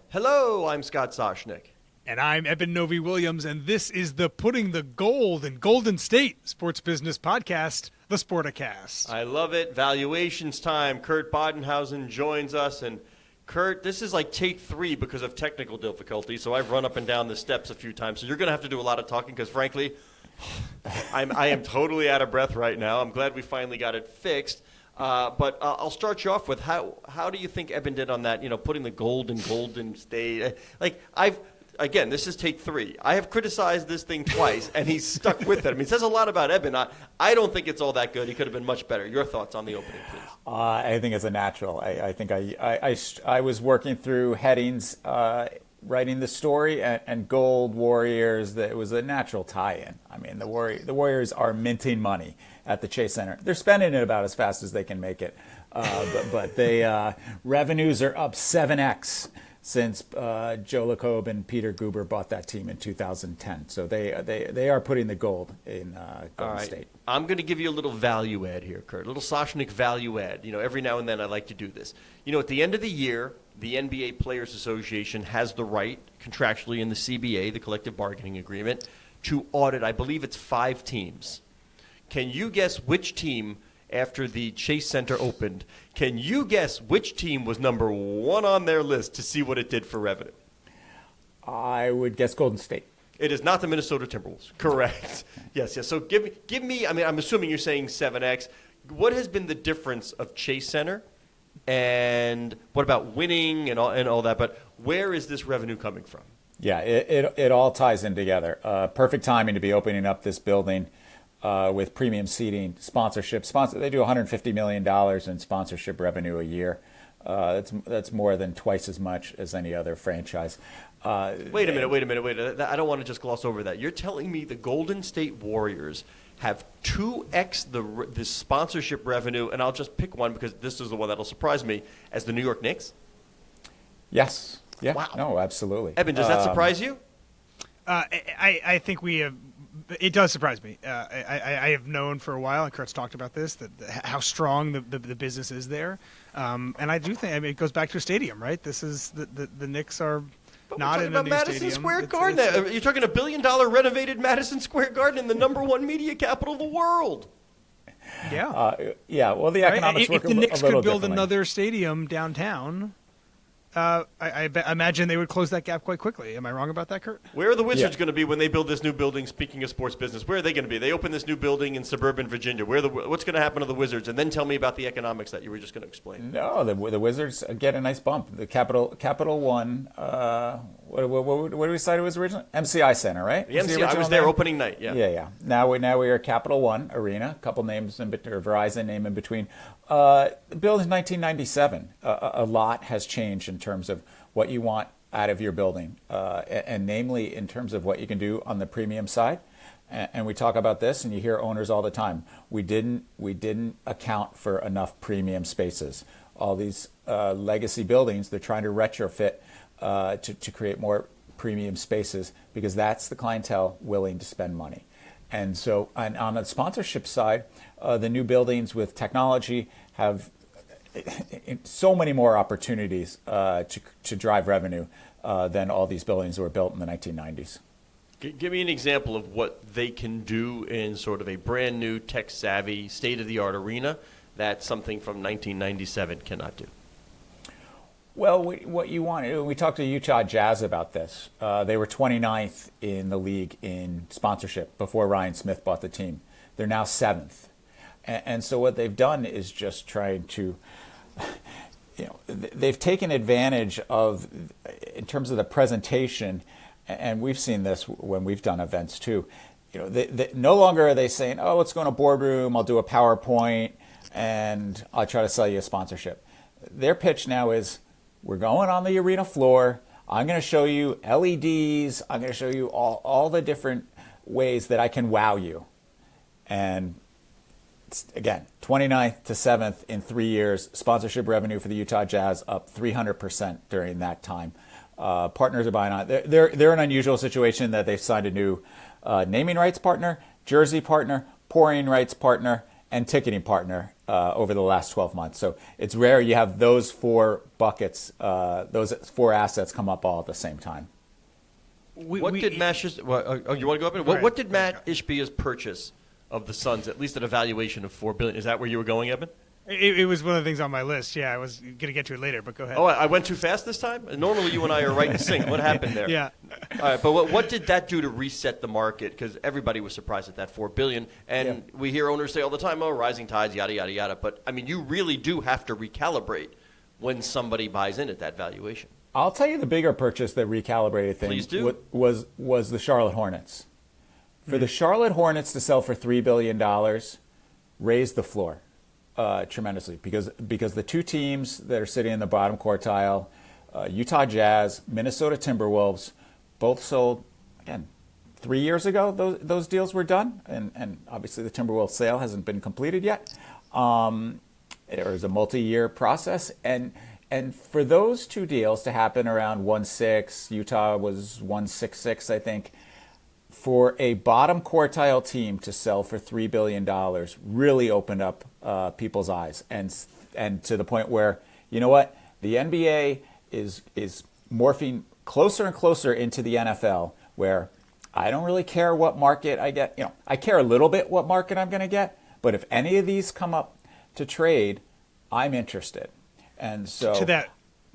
Hello, I'm Scott Soshnick. And I'm Eben Novi-Williams, and this is the Putting the Gold in Golden State sports business podcast, the Sporticast. I love it. Valuations time. Kurt Badenhausen joins us. And Kurt, this is like take 3 because of technical difficulties, so I've run up and down the steps a few times. So you're going to have to do a lot of talking because, frankly, I am totally out of breath right now. I'm glad we finally got it fixed. But I'll start you off with how do you think Eben did on that, putting the gold in Golden State? Again, this is take 3. I have criticized this thing twice, and he's stuck with it. I mean, it says a lot about Eben. I don't think it's all that good. He could have been much better. Your thoughts on the opening, please? I think it's a natural. I think I was working through headings, writing the story, and Gold Warriors. That it was a natural tie-in. I mean, the Warriors are minting money at the Chase Center. They're spending it about as fast as they can make it, but they revenues are up 7x. Since Joe Lacob and Peter Guber bought that team in 2010. So they are putting the gold in Golden State. I'm going to give you a little value add here, Kurt, a little Soshnick value add. Every now and then I like to do this. At the end of the year, the NBA Players Association has the right, contractually in the CBA, the collective bargaining agreement, to audit, I believe it's 5 teams. Can you guess which team, after the Chase Center opened, can you guess which team was number 1 on their list to see what it did for revenue? I would guess Golden State. It is not the Minnesota Timberwolves. Correct. Yes. So give me, I'm assuming you're saying 7X. What has been the difference of Chase Center, and what about winning and all that? But where is this revenue coming from? Yeah, it all ties in together. Perfect timing to be opening up this building. With premium seating, sponsorship. They do $150 million in sponsorship revenue a year. That's more than twice as much as any other franchise. Wait a minute. I don't want to just gloss over that. You're telling me the Golden State Warriors have 2x the sponsorship revenue, and I'll just pick one because this is the one that'll surprise me, as the New York Knicks? Yes. Yeah. Wow. No, absolutely. Eben, does that surprise you? I think we have. It does surprise me. I have known for a while, and Kurt's talked about this, that how strong the business is there. And I do think, it goes back to a stadium, right? This is the Knicks are not in a new Madison stadium. Square Garden. You're talking $1 billion renovated Madison Square Garden in the #1 media capital of the world. Yeah. Well, the economics work a little differently. If the Knicks could build another stadium downtown, I imagine they would close that gap quite quickly. Am I wrong about that, Kurt? Where are the Wizards going to be when they build this new building? Speaking of sports business, where are they going to be? They open this new building in suburban Virginia. What's going to happen to the Wizards? And then tell me about the economics that you were just going to explain. No, the Wizards get a nice bump. The Capital One. What did we say it was originally? MCI Center, right? The MCI. I was there opening night. Yeah. Yeah. Now we are at Capital One Arena. A couple names or Verizon name in between. The building's 1997. A lot has changed in terms of what you want out of your building, and namely in terms of what you can do on the premium side. And we talk about this, and you hear owners all the time. We didn't account for enough premium spaces. All these legacy buildings, they're trying to retrofit to create more premium spaces because that's the clientele willing to spend money. And so on the sponsorship side, the new buildings with technology have so many more opportunities to drive revenue than all these buildings that were built in the 1990s. Give me an example of what they can do in sort of a brand new, tech-savvy, state-of-the-art arena that something from 1997 cannot do. Well, what you want, we talked to Utah Jazz about this. They were 29th in the league in sponsorship before Ryan Smith bought the team. They're now 7th. And so what they've done is just trying to, they've taken advantage of, in terms of the presentation, and we've seen this when we've done events too. They no longer are they saying, oh, let's go in a boardroom, I'll do a PowerPoint, and I'll try to sell you a sponsorship. Their pitch now is, we're going on the arena floor. I'm going to show you LEDs. I'm going to show you all the different ways that I can wow you. And again, 29th to 7th in 3 years. Sponsorship revenue for the Utah Jazz up 300% during that time. Partners are buying on. They're in an unusual situation that they've signed a new naming rights partner, jersey partner, pouring rights partner, and ticketing partner over the last 12 months. So it's rare you have those four buckets, those four assets come up all at the same time. What did Matt you want to go up in? What did Matt Ishbia's purchase of the Suns, at least at a valuation of $4 billion? Is that where you were going, Eben? It was one of the things on my list. Yeah, I was going to get to it later, but go ahead. Oh, I went too fast this time? Normally you and I are right in sync. What happened there? Yeah. All right, but what did that do to reset the market? Because everybody was surprised at that $4 billion. And we hear owners say all the time, oh, rising tides, yada, yada, yada. But, I mean, you really do have to recalibrate when somebody buys in at that valuation. I'll tell you the bigger purchase that recalibrated things was the Charlotte Hornets. For the Charlotte Hornets to sell for $3 billion raised the floor tremendously because the two teams that are sitting in the bottom quartile, Utah Jazz, Minnesota Timberwolves, both sold, again, 3 years ago those deals were done. And obviously the Timberwolves sale hasn't been completed yet. It was a multi-year process. And for those two deals to happen around 1.6, Utah was 1.66, I think, for a bottom quartile team to sell for $3 billion really opened up people's eyes. And to the point where, you know what, the NBA is morphing closer and closer into the NFL, where I don't really care what market I get. You know, I care a little bit what market I'm going to get, but if any of these come up to trade, I'm interested. And so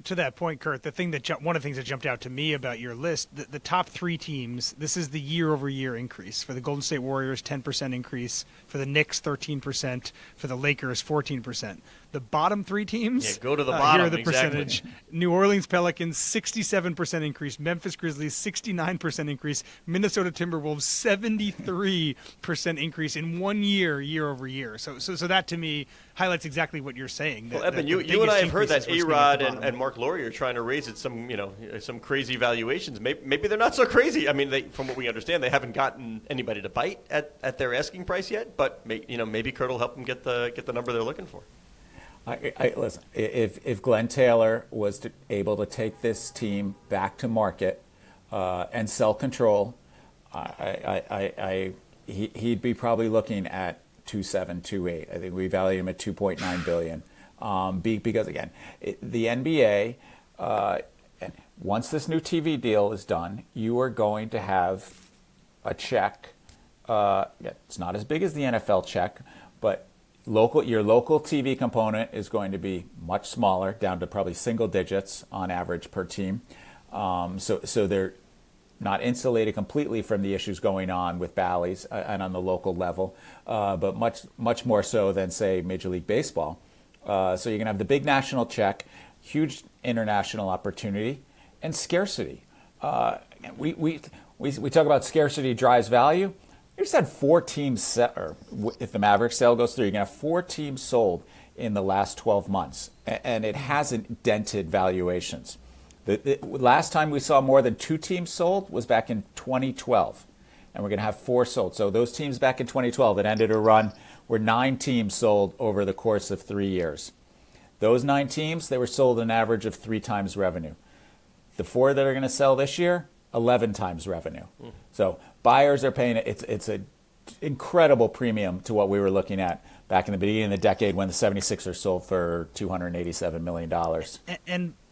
to that point, Kurt, one of the things that jumped out to me about your list, the top three teams, this is the year-over-year increase. For the Golden State Warriors, 10% increase. For the Knicks, 13%. For the Lakers, 14%. The bottom three teams, go to the bottom. Here are the percentage. New Orleans Pelicans, 67% increase. Memphis Grizzlies, 69% increase. Minnesota Timberwolves, 73% increase in 1 year, year-over-year. So that, to me, highlights exactly what you're saying. Well, Eben, you and I have heard that A-Rod and Mark Laurie are trying to raise it some crazy valuations. Maybe they're not so crazy. I mean, from what we understand, they haven't gotten anybody to bite at their asking price yet. But maybe Kurt will help them get the number they're looking for. Listen, if Glenn Taylor was able to take this team back to market and sell control, he'd be probably looking at 2.7, 2.8. I think we value him at 2.9 billion. Because again, the NBA, once this new TV deal is done, you are going to have a check. It's not as big as the NFL check, but your local TV component is going to be much smaller, down to probably single digits on average per team. So they're not insulated completely from the issues going on with Bally's and on the local level, but much more so than, say, Major League Baseball. So you're going to have the big national check, huge international opportunity, and scarcity. We talk about scarcity drives value. You just had 4 teams, or if the Mavericks sale goes through, you're going to have 4 teams sold in the last 12 months, and it hasn't dented valuations. The last time we saw more than 2 teams sold was back in 2012, and we're going to have 4 sold. So those teams back in 2012 that ended a run were 9 teams sold over the course of 3 years. Those 9 teams, they were sold an average of 3 times revenue. The 4 that are going to sell this year, 11 times revenue. So buyers are paying it's an incredible premium to what we were looking at back in the beginning of the decade when the 76ers sold for $287 million.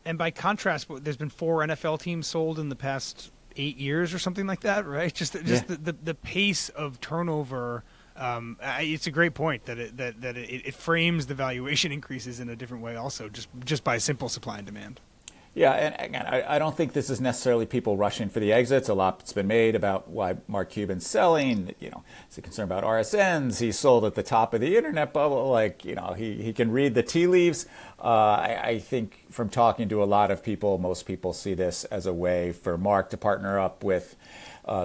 And by contrast, there's been 4 NFL teams sold in the past 8 years or something like that, right? The pace of turnover. It's a great point that it frames the valuation increases in a different way also, just by simple supply and demand. Yeah, and again, I don't think this is necessarily people rushing for the exits. A lot's been made about why Mark Cuban's selling. He's a concern about RSNs. He sold at the top of the internet bubble. He can read the tea leaves. I think from talking to a lot of people, most people see this as a way for Mark to partner up with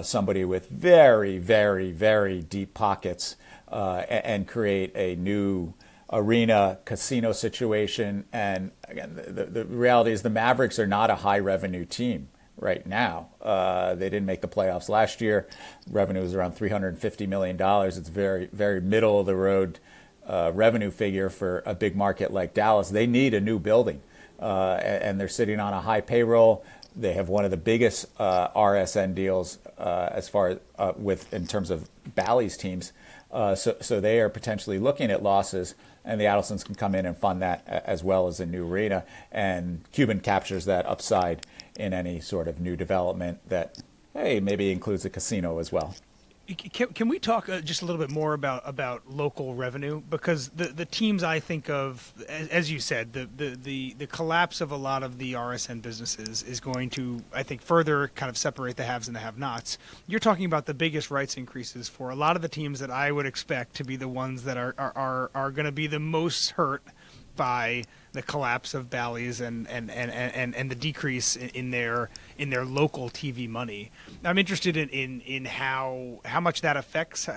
somebody with very, very, very deep pockets and create a new arena casino situation. And again, the reality is the Mavericks are not a high revenue team right now. They didn't make the playoffs last year. Revenue was around $350 million. It's very, very middle of the road revenue figure for a big market like Dallas. They need a new building, and they're sitting on a high payroll. They have one of the biggest RSN deals as far as in terms of Bally's teams. So they are potentially looking at losses, and the Adelsons can come in and fund that as well as a new arena. And Cuban captures that upside in any sort of new development that, hey, maybe includes a casino as well. Can we talk just a little bit more about local revenue? Because the teams I think of, as you said, the collapse of a lot of the RSN businesses is going to, I think, further kind of separate the haves and the have-nots. You're talking about the biggest rights increases for a lot of the teams that I would expect to be the ones that are going to be the most hurt by the collapse of Bally's and the decrease in their local TV money. I'm interested in how much that affects.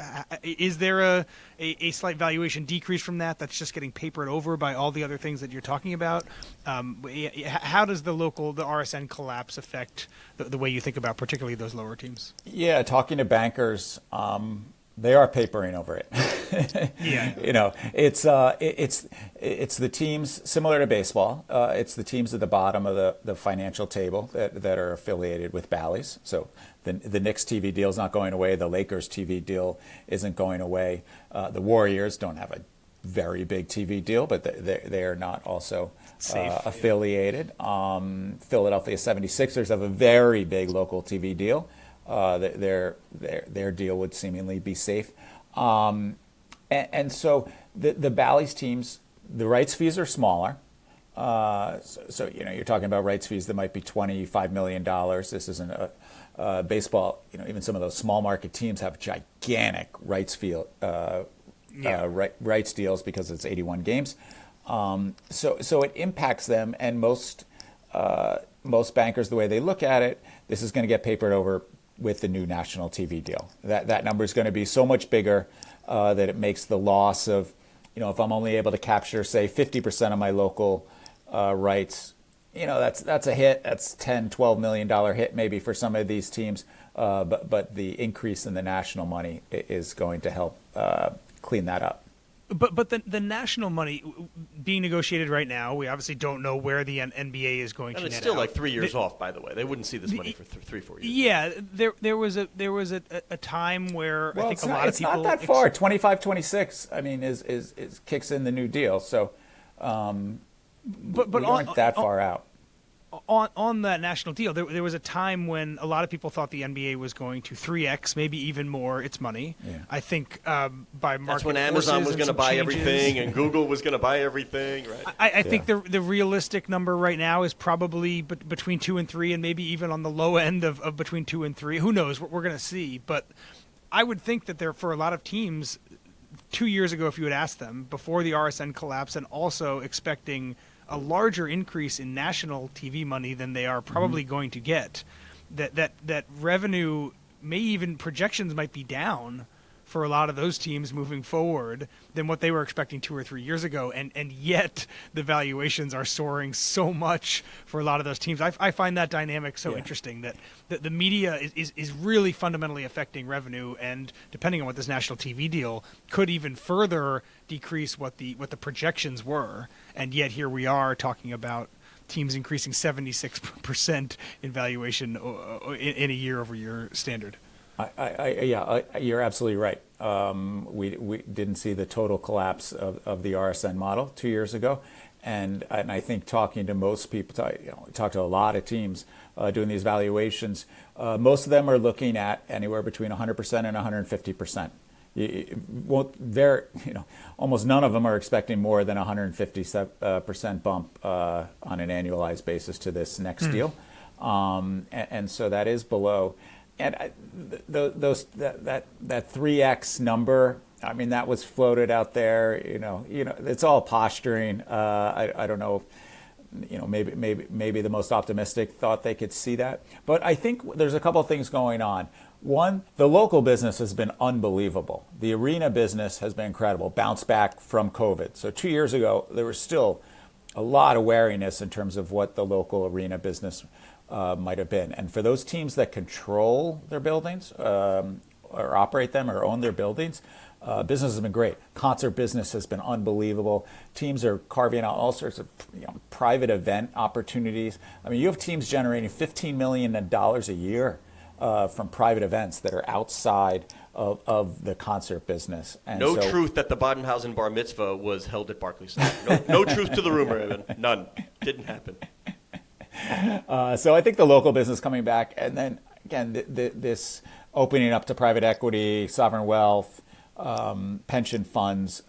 Is there a slight valuation decrease from that that's just getting papered over by all the other things that you're talking about? How does the RSN collapse affect the way you think about particularly those lower teams? Yeah, talking to bankers, they are papering over it. Yeah, it's the teams similar to baseball. It's the teams at the bottom of the financial table that are affiliated with Bally's. So the Knicks TV deal is not going away. The Lakers TV deal isn't going away. The Warriors don't have a very big TV deal, but they are not also affiliated. Philadelphia 76ers have a very big local TV deal. Their deal would seemingly be safe. And so the Bally's teams, the rights fees are smaller. So you're talking about rights fees that might be $25 million. This isn't a baseball. Even some of those small market teams have gigantic rights rights deals because it's 81 games. So it impacts them, and most bankers, the way they look at it, this is going to get papered over with the new national TV deal. That number is going to be so much bigger that it makes the loss of, if I'm only able to capture, say, 50% of my local rights, that's a hit. That's $10-12 million hit maybe for some of these teams. But the increase in the national money is going to help clean that up. But the national money being negotiated right now, we obviously don't know where the NBA is going to net out. And it's still like 3 years off, by the way. They wouldn't see this money for 3-4 years. Yeah, there was a time where I think a lot of people. It's not that far. 25-26. I mean, is kicks in the new deal. So, but we aren't that far out. On that national deal, there was a time when a lot of people thought the NBA was going to 3x, maybe even more, its money. Yeah. I think by market that's when Amazon was going to buy everything and Google was going to buy everything, right? I think the realistic number right now is probably between 2 and 3, and maybe even on the low end of between 2 and 3. Who knows? We're going to see. But I would think that for a lot of teams, 2 years ago, if you had asked them, before the RSN collapse, and also expecting a larger increase in national TV money than they are probably going to get, that revenue projections might be down for a lot of those teams moving forward than what they were expecting 2 or 3 years ago, and yet the valuations are soaring so much for a lot of those teams. I find that dynamic so interesting that the media is really fundamentally affecting revenue, and depending on what this national TV deal could even further decrease what the projections were, and yet here we are talking about teams increasing 76% in valuation in a year-over-year standard. You're absolutely right. We didn't see the total collapse of the RSN model 2 years ago, and I think talking to most people, talk to a lot of teams doing these valuations. Most of them are looking at anywhere between 100% and 150%. Almost none of them are expecting more than 150% bump on an annualized basis to this next deal, and so that is below. And that 3x number, I mean, that was floated out there. It's all posturing. I don't know. Maybe the most optimistic thought they could see that. But I think there's a couple of things going on. One, the local business has been unbelievable. The arena business has been incredible. Bounce back from COVID. So 2 years ago, there was still a lot of wariness in terms of what the local arena business might have been. And for those teams that control their buildings or operate them or own their buildings, business has been great. Concert business has been unbelievable. Teams are carving out all sorts of private event opportunities. I mean, you have teams generating $15 million a year from private events that are outside of the concert business. And No truth that the Badenhausen bar mitzvah was held at Barclays Center. No truth to the rumor, Eben. None. Didn't happen. So I think the local business coming back, and then again, this opening up to private equity, sovereign wealth, pension funds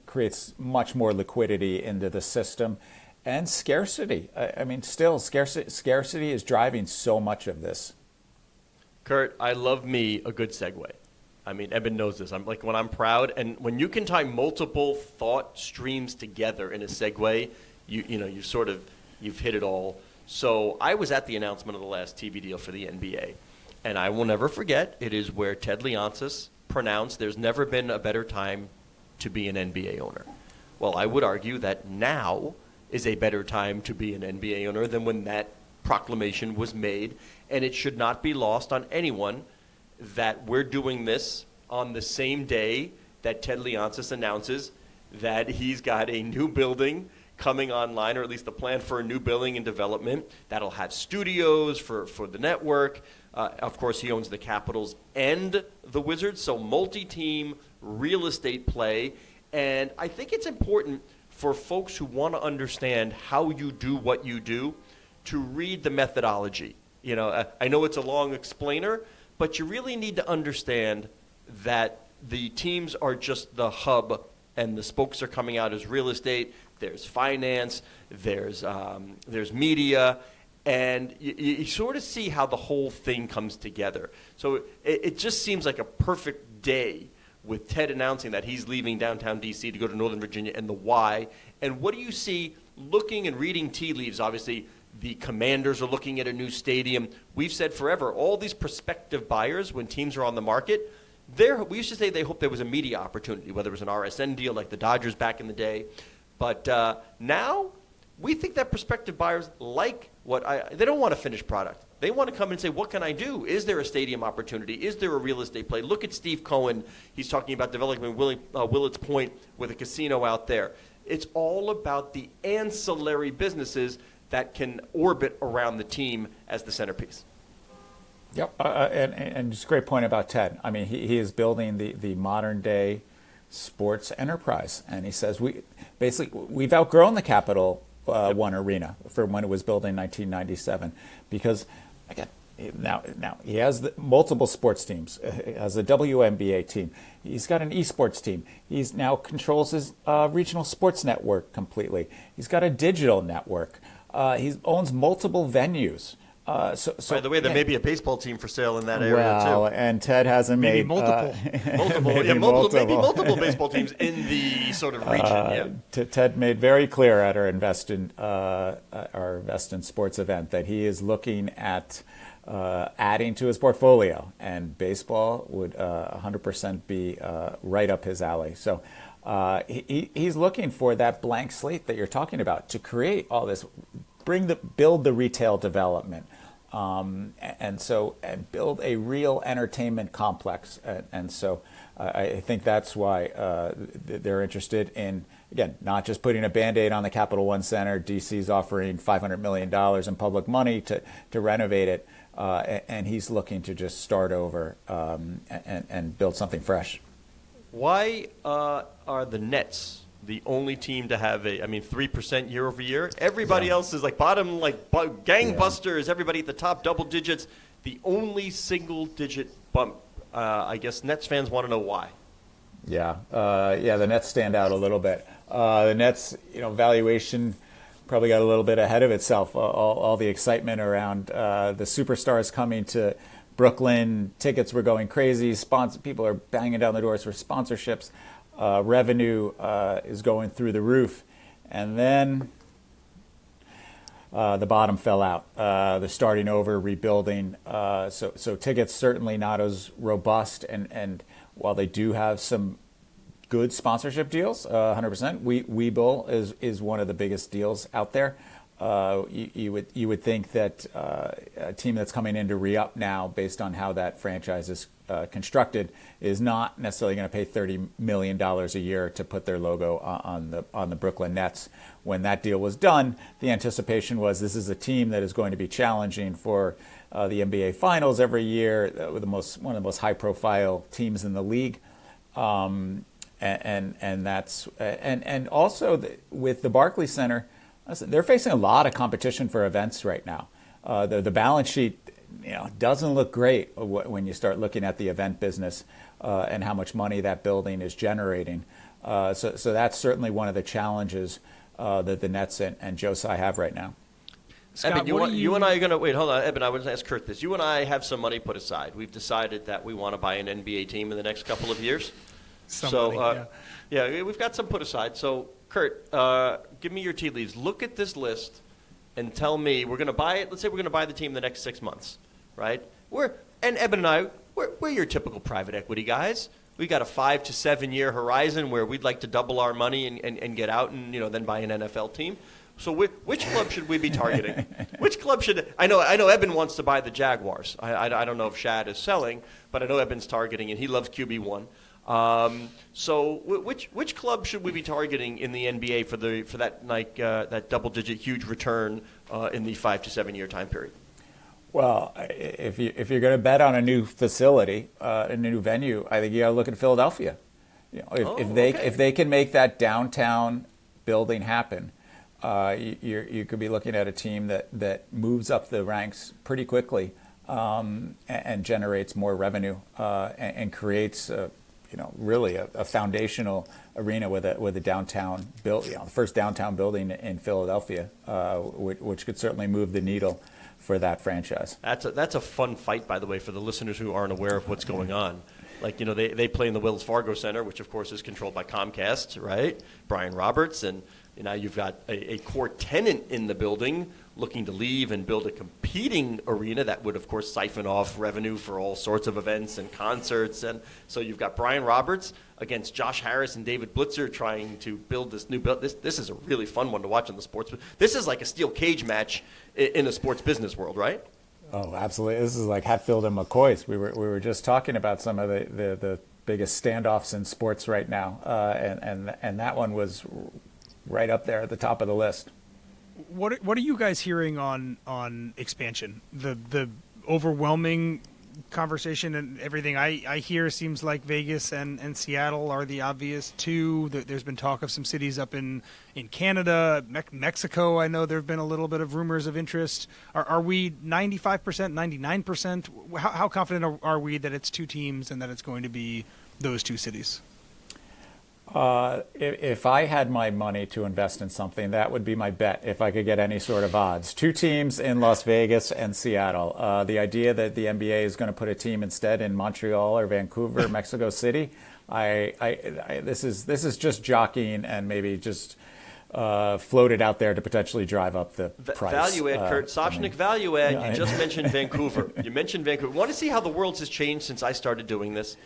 creates much more liquidity into the system, and scarcity. I mean, still scarcity is driving so much of this. Kurt, I love me a good segue. I mean, Eben knows this. I'm like, when I'm proud, and when you can tie multiple thought streams together in a segue, you've hit it all. So I was at the announcement of the last TV deal for the NBA, and I will never forget, it is where Ted Leonsis pronounced there's never been a better time to be an NBA owner. Well, I would argue that now is a better time to be an NBA owner than when that proclamation was made, and it should not be lost on anyone that we're doing this on the same day that Ted Leonsis announces that he's got a new building coming online, or at least the plan for a new building in development that'll have studios for the network. Of course, he owns the Capitals and the Wizards, so multi-team real estate play. And I think it's important for folks who want to understand how you do what you do to read the methodology. You know, I know it's a long explainer, but you really need to understand that the teams are just the hub and the spokes are coming out as real estate. There's finance, there's media, and you sort of see how the whole thing comes together. So it just seems like a perfect day with Ted announcing that he's leaving downtown D.C. to go to Northern Virginia, and the why. And what do you see looking and reading tea leaves? Obviously, the Commanders are looking at a new stadium. We've said forever, all these prospective buyers, when teams are on the market, we used to say they hoped there was a media opportunity, whether it was an RSN deal like the Dodgers back in the day. But now we think that prospective buyers like they don't want a finished product. They want to come and say, what can I do? Is there a stadium opportunity? Is there a real estate play? Look at Steve Cohen. He's talking about developing Willits Point with a casino out there. It's all about the ancillary businesses that can orbit around the team as the centerpiece. Yep, and just a great point about Ted. I mean, he is building the modern day sports enterprise, and he says we've outgrown the Capital One Arena for when it was built in 1997, because again now he has multiple sports teams. He has a WNBA team. He's got an esports team. He's now controls his regional sports network completely. He's got a digital network. He owns multiple venues. So by the way, there may be a baseball team for sale in that area well, too. And Ted hasn't maybe made multiple, maybe multiple baseball teams in the sort of region. Ted made very clear at our Invest in Sports event that he is looking at adding to his portfolio, and baseball would 100% be right up his alley. So he's looking for that blank slate that you're talking about to create all this. Build the retail development, and build a real entertainment complex, and so I think that's why they're interested in, again, not just putting a Band-Aid on the Capital One Center. DC's offering $500 million in public money to renovate it, and he's looking to just start over and build something fresh. Why are the Nets the only team to have 3% year over year? Everybody else is bottom, gangbusters. Everybody at the top, double digits. The only single digit bump. I guess Nets fans want to know why. The Nets stand out a little bit. The Nets, valuation probably got a little bit ahead of itself. All the excitement around the superstars coming to Brooklyn. Tickets were going crazy. People are banging down the doors for sponsorships. Revenue is going through the roof, and then the bottom fell out. They're starting over, rebuilding. So tickets certainly not as robust, and while they do have some good sponsorship deals, 100%, Webull is one of the biggest deals out there. You would think that a team that's coming in to re-up now, based on how that franchise is constructed, is not necessarily going to pay $30 million a year to put their logo on the Brooklyn Nets. When that deal was done, the anticipation was this is a team that is going to be challenging for the NBA Finals every year, with one of the most high-profile teams in the league. And also with the Barclays Center, they're facing a lot of competition for events right now. The balance sheet, doesn't look great when you start looking at the event business and how much money that building is generating. So that's certainly one of the challenges that the Nets and Josai have right now. Scott, Eben, you and I are going to wait. Hold on, Eben. I want to ask Kurt this. You and I have some money put aside. We've decided that we want to buy an NBA team in the next couple of years. Yeah, we've got some put aside. So, Kurt, give me your tea leaves. Look at this list and tell me we're going to buy it. Let's say we're going to buy the team in the next 6 months, right? And Eben and I, we're your typical private equity guys. We got a 5 to 7 year horizon where we'd like to double our money and get out and then buy an NFL team. So which club should we be targeting? Which club should I know Eben wants to buy the Jaguars. I don't know if Shad is selling, but I know Eben's targeting and he loves QB1. So which club should we be targeting in the NBA for that double-digit huge return in the 5 to 7 year time period? Well, if you're going to bet on a new facility, a new venue, I think you got to look at Philadelphia. If they can make that downtown building happen, you could be looking at a team that moves up the ranks pretty quickly and generates more revenue and creates really a foundational arena with a downtown build, the first downtown building in Philadelphia, which could certainly move the needle for that franchise. That's a fun fight, by the way, for the listeners who aren't aware of what's going on. Like, they play in the Wells Fargo Center, which of course is controlled by Comcast, right? Brian Roberts, and now you've got a core tenant in the building looking to leave and build a competing arena that would, of course, siphon off revenue for all sorts of events and concerts. And so you've got Brian Roberts against Josh Harris and David Blitzer trying to build this new build. This is a really fun one to watch in the sports. This is like a steel cage match in the sports business world, right? Oh, absolutely. This is like Hatfield and McCoy's. We were just talking about some of the biggest standoffs in sports right now, and that one was right up there at the top of the list. What are you guys hearing on expansion? The overwhelming conversation and everything I hear seems like Vegas and Seattle are the obvious two. There's been talk of some cities up in Canada, Mexico. I know there have been a little bit of rumors of interest. Are we 95%, 99%? How confident are we that it's two teams and that it's going to be those two cities? If I had my money to invest in something, that would be my bet if I could get any sort of odds. Two teams in Las Vegas and Seattle. The idea that the NBA is going to put a team instead in Montreal or Vancouver, Mexico City, this is just jockeying and maybe just floated out there to potentially drive up the price. Value add, Kurt. Soshnik, value add. You just mentioned Vancouver. You mentioned Vancouver. Want to see how the world has changed since I started doing this?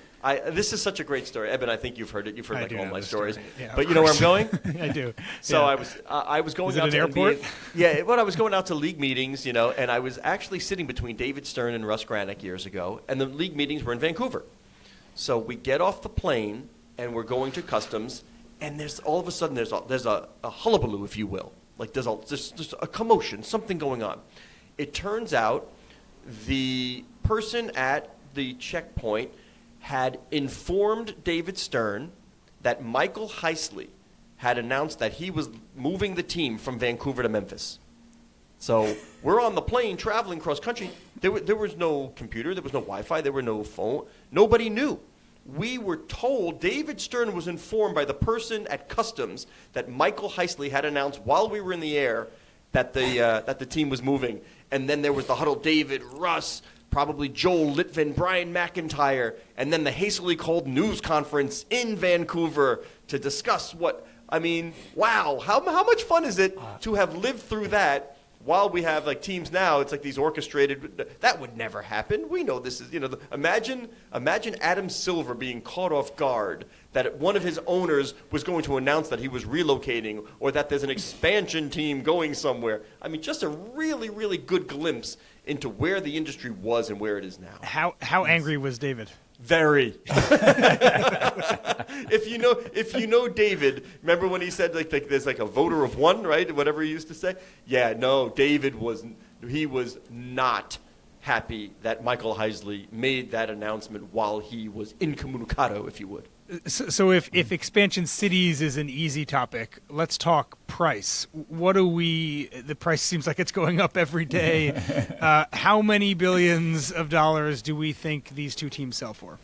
This is such a great story. Eben, I think you've heard it. You've heard all my stories. Yeah, but you know where I'm going? I do. So yeah. I was going Is it out an to airport? NBA. I was going out to league meetings, and I was actually sitting between David Stern and Russ Granick years ago, and the league meetings were in Vancouver. So we get off the plane, and we're going to customs, and there's all of a sudden there's a hullabaloo, if you will. Like there's just a commotion, something going on. It turns out the person at the checkpoint had informed David Stern that Michael Heisley had announced that he was moving the team from Vancouver to Memphis. So we're on the plane traveling cross country. There was no computer, there was no Wi-Fi, there were no phone. Nobody knew. We were told, David Stern was informed by the person at customs that Michael Heisley had announced while we were in the air that the team was moving. And then there was the huddle, David, Russ, probably Joel Litvin, Brian McIntyre, and then the hastily called news conference in Vancouver to discuss wow, how much fun is it to have lived through that while we have teams now, it's like these orchestrated, that would never happen. We know this is, imagine Adam Silver being caught off guard that one of his owners was going to announce that he was relocating or that there's an expansion team going somewhere. I mean, just a really, really good glimpse into where the industry was and where it is now. How angry was David? Very. If you know David, remember when he said like there's like a voter of one, right? Whatever he used to say. Yeah, no, David was not happy that Michael Heisley made that announcement while he was incommunicado, if you would. So if expansion cities is an easy topic, let's talk price. The price seems like it's going up every day. How many billions of dollars do we think these two teams sell for?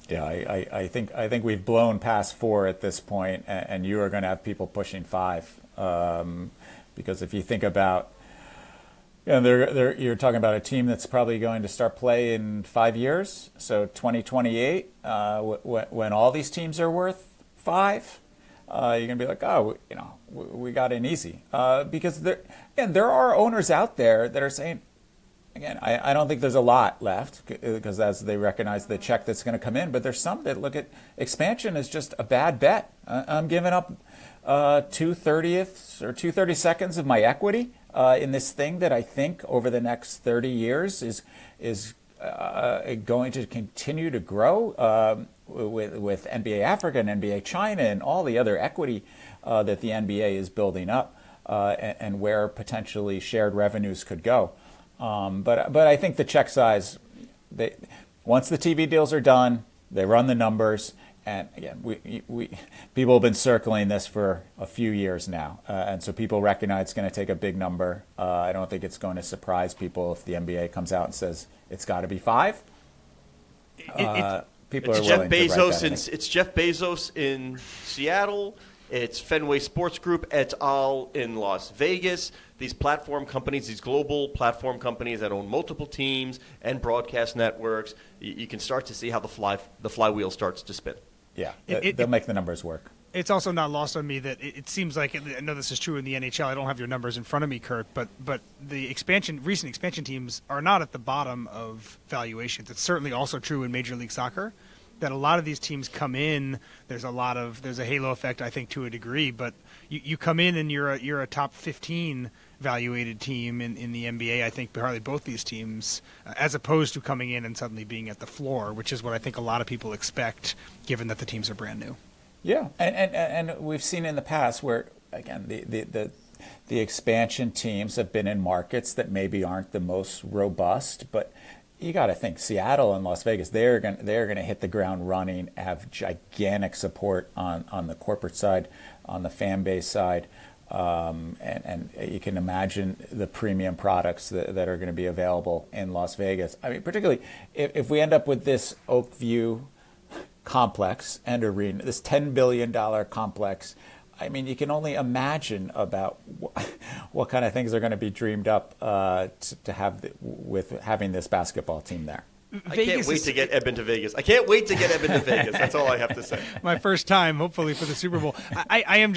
Yeah, I think we've blown past 4 at this point, and you are going to have people pushing 5. Because if you think about, you're talking about a team that's probably going to start play in 5 years. So 2028, when all these teams are worth 5, you're going to be like, oh, we got in easy. Because there are owners out there that are saying, again, I don't think there's a lot left because as they recognize the check that's going to come in, but there's some that look at expansion as just a bad bet. I'm giving up 2/30ths or 2/32 of my equity in this thing that I think over the next 30 years is going to continue to grow with NBA Africa and NBA China and all the other equity that the NBA is building up and where potentially shared revenues could go. But I think the check size, once the TV deals are done, they run the numbers. And again, we people have been circling this for a few years now, and so people recognize it's going to take a big number. I don't think it's going to surprise people if the NBA comes out and says it's got to be 5. People are willing to write that in. It's Jeff Bezos in Seattle. It's Fenway Sports Group et al. In Las Vegas. These platform companies, these global platform companies that own multiple teams and broadcast networks, you can start to see how the flywheel starts to spin. Yeah, they'll make the numbers work. It's also not lost on me that it seems like, I know this is true in the NHL, I don't have your numbers in front of me, Kurt, but the recent expansion teams are not at the bottom of valuations. It's certainly also true in Major League Soccer that a lot of these teams come in, there's a halo effect, I think, to a degree, but you come in and you're a top 15 valuated team in the NBA, I think probably both these teams, as opposed to coming in and suddenly being at the floor, which is what I think a lot of people expect, given that the teams are brand new. Yeah, and we've seen in the past where, again, the expansion teams have been in markets that maybe aren't the most robust, but you got to think Seattle and Las Vegas, they're going to hit the ground running, have gigantic support on the corporate side, on the fan base side. And you can imagine the premium products that are going to be available in Las Vegas. I mean, particularly if we end up with this Oakview complex and arena, this $10 billion complex, I mean, you can only imagine about what kind of things are going to be dreamed up to have with having this basketball team there. I can't wait to get Eben to Vegas. That's all I have to say. My first time, hopefully, for the Super Bowl. I'm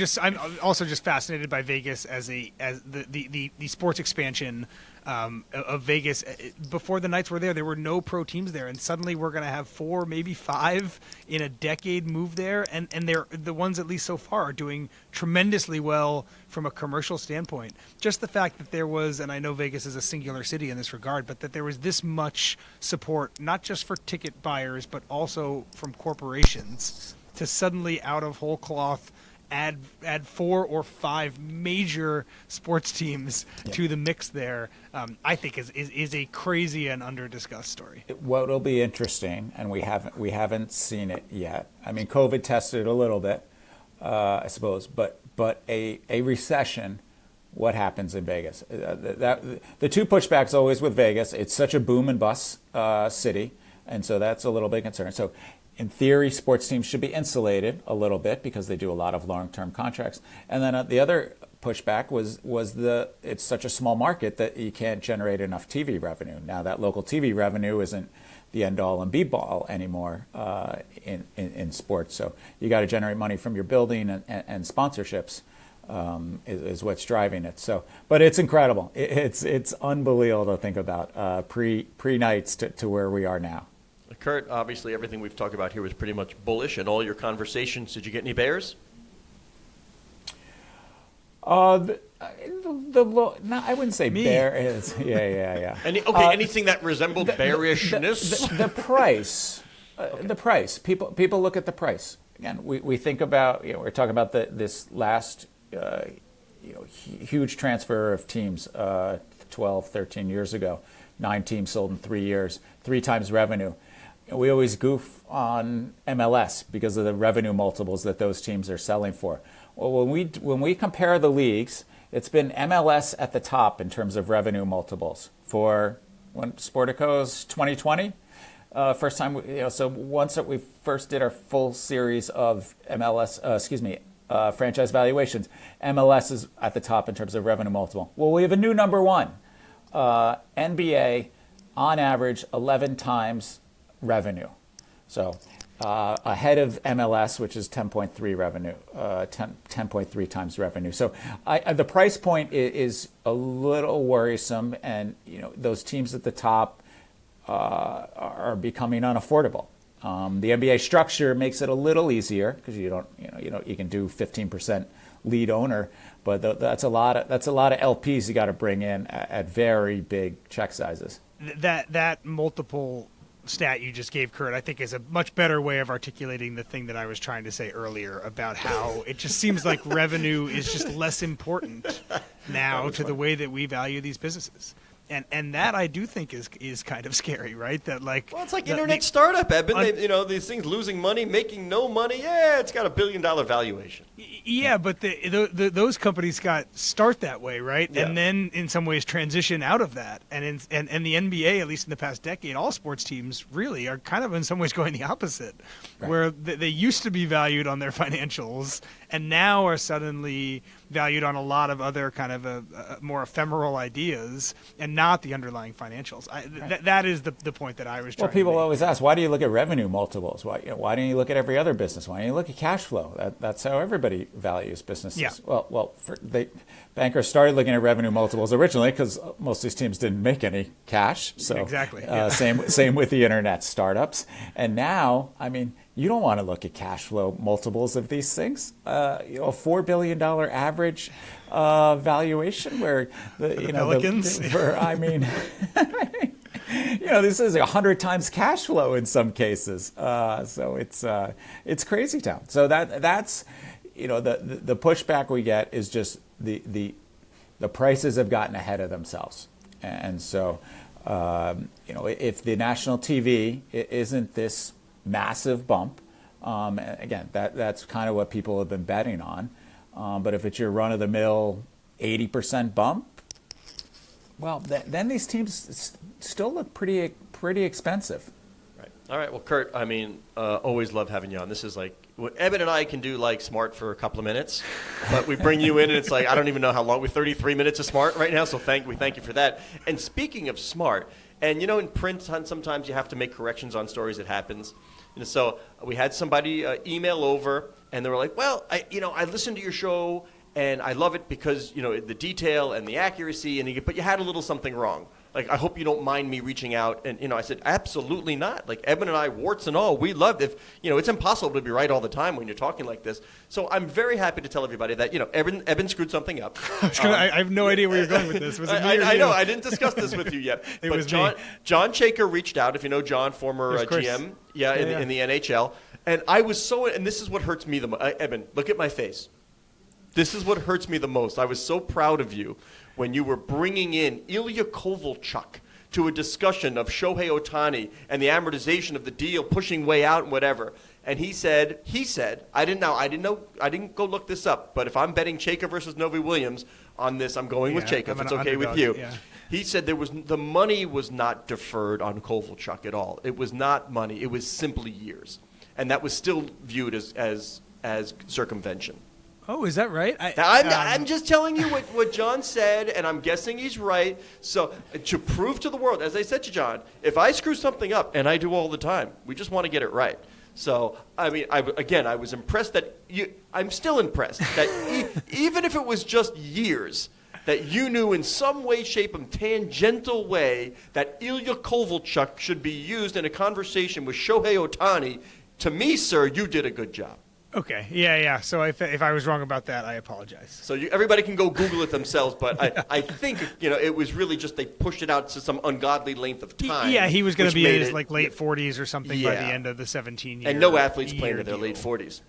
also just fascinated by Vegas as the sports expansion of Vegas. Before the Knights were there were no pro teams there, and suddenly we're going to have 4, maybe 5 in a decade move there, and they're the ones, at least so far, are doing tremendously well from a commercial standpoint. Just the fact that there was, and I know Vegas is a singular city in this regard, but that there was this much support, not just for ticket buyers, but also from corporations, to suddenly out of whole cloth add 4 or 5 major sports teams to the mix there, I think is a crazy and under-discussed story. What will be interesting, and we haven't seen it yet. I mean, COVID tested it a little bit, I suppose, but a recession, what happens in Vegas? The two pushbacks always with Vegas, it's such a boom and bust city, and so that's a little bit concerned. So in theory, sports teams should be insulated a little bit because they do a lot of long-term contracts. And then the other pushback was it's such a small market that you can't generate enough TV revenue. Now that local TV revenue isn't the end-all and be-all anymore in sports. So you got to generate money from your building and sponsorships is what's driving it. So, but it's incredible. It's unbelievable to think about pre-Knights to where we are now. Kurt, obviously everything we've talked about here was pretty much bullish, and all your conversations. Did you get any bears? No, I wouldn't say bear is. Yeah. Anything that resembled bearishness? The price. The price. People look at the price. Again, we think about, we're talking about this last huge transfer of teams 12, 13 years ago. 9 teams sold in 3 years, 3 times revenue. We always goof on MLS because of the revenue multiples that those teams are selling for. Well, when we compare the leagues, it's been MLS at the top in terms of revenue multiples for when Sportico's 2020. First time, so once that we first did our full series of franchise valuations, MLS is at the top in terms of revenue multiple. Well, we have a new number one. NBA, on average, 11 times revenue. So ahead of MLS, which is 10.3 revenue, 10.3 times revenue. So the price point is a little worrisome, and those teams at the top are becoming unaffordable. The NBA structure makes it a little easier because you can do 15% lead owner, but that's a lot of LPs you got to bring in at very big check sizes. That multiple stat you just gave, Kurt, I think is a much better way of articulating the thing that I was trying to say earlier about how it just seems like revenue is just less important now to the way that we value these businesses. And that I do think is kind of scary, right? That it's like internet startup, Eben. These things losing money, making no money. Yeah, it's got $1 billion valuation. Yeah, but those companies start that way, right? Yeah. And then in some ways transition out of that. And the NBA, at least in the past decade, all sports teams really are kind of in some ways going the opposite, right, where they used to be valued on their financials and now are suddenly valued on a lot of other kind of more ephemeral ideas and not the underlying financials. That is the point that I was trying to make. Well, people always ask, why do you look at revenue multiples? Why don't you look at every other business? Why don't you look at cash flow? That's how everybody values businesses. Yeah. Bankers started looking at revenue multiples originally because most of these teams didn't make any cash. So exactly. Same with the internet startups. And now, you don't want to look at cash flow multiples of these things. A $4 billion average valuation where the Pelicans. This is 100 times cash flow in some cases. So it's crazy town. So that's the pushback we get is just the prices have gotten ahead of themselves, and so if the national TV isn't this massive bump, again that's kind of what people have been betting on, but if it's your run-of-the-mill 80% bump, well then these teams still look pretty expensive. Right. All right. Well, Kurt, always love having you on. This is like Eben and I can do smart for a couple of minutes, but we bring you in and it's I don't even know how long. We're 33 minutes of smart right now, so we thank you for that. And speaking of smart, and in print sometimes you have to make corrections on stories. It happens. And so we had somebody email over, and they were like, "Well, I listened to your show and I love it because the detail and the accuracy, but you had a little something wrong. I hope you don't mind me reaching out." And, I said, absolutely not. Eben and I, warts and all, we loved it. It's impossible to be right all the time when you're talking like this. So I'm very happy to tell everybody that, Eben screwed something up. I have no idea where you're going with this. Was it me or I you? know. I didn't discuss this with you yet. It but was John Chaker reached out, if you know John, former Of course. GM in the NHL. And I was and this is what hurts me the most. Eben, look at my face. This is what hurts me the most. I was so proud of you when you were bringing in Ilya Kovalchuk to a discussion of Shohei Ohtani and the amortization of the deal pushing way out and whatever. And he said, I didn't go look this up, but if I'm betting Chaika versus Novi Williams on this, I'm going with Chaika if it's okay with you. Yeah. He said the money was not deferred on Kovalchuk at all. It was not money. It was simply years. And that was still viewed as circumvention. Oh, is that right? I'm just telling you what John said, and I'm guessing he's right. So to prove to the world, as I said to John, if I screw something up, and I do all the time, we just want to get it right. So, I was impressed I'm still impressed that even if it was just years, that you knew in some way, shape, and tangential way that Ilya Kovalchuk should be used in a conversation with Shohei Ohtani, to me, sir, you did a good job. Okay. Yeah. So if I was wrong about that, I apologize. So everybody can go Google it themselves, but I think it was really just they pushed it out to some ungodly length of time. Yeah, he was going to be in his it, late 40s or something by the end of the 17-year. And no athletes playing in their late 40s.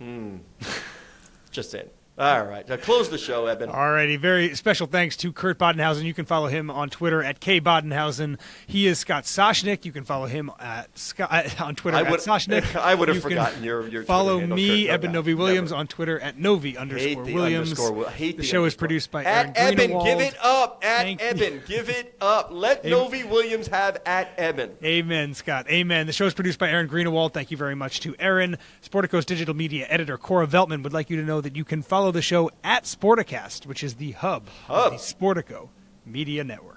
Just saying. All right. Now close the show, Eben. All righty. Very special thanks to Kurt Badenhausen. You can follow him on Twitter at @KBadenhausen. He is Scott Soshnick. You can follow him on Twitter at Soshnick. I would have forgotten your follow Twitter handle, me, Kurt. Eben Novi-Williams, on Twitter at Novi_Williams. The show is produced by Aaron Eben, Greenewald. give it up. Eben, give it up. Let Novi-Williams have @Eben. Amen, Scott. Amen. The show is produced by Aaron Greenewald. Thank you very much to Aaron. Sportico's digital media editor, Cora Veltman, would like you to know that you can follow the show at Sporticast, which is the hub of the Sportico Media Network.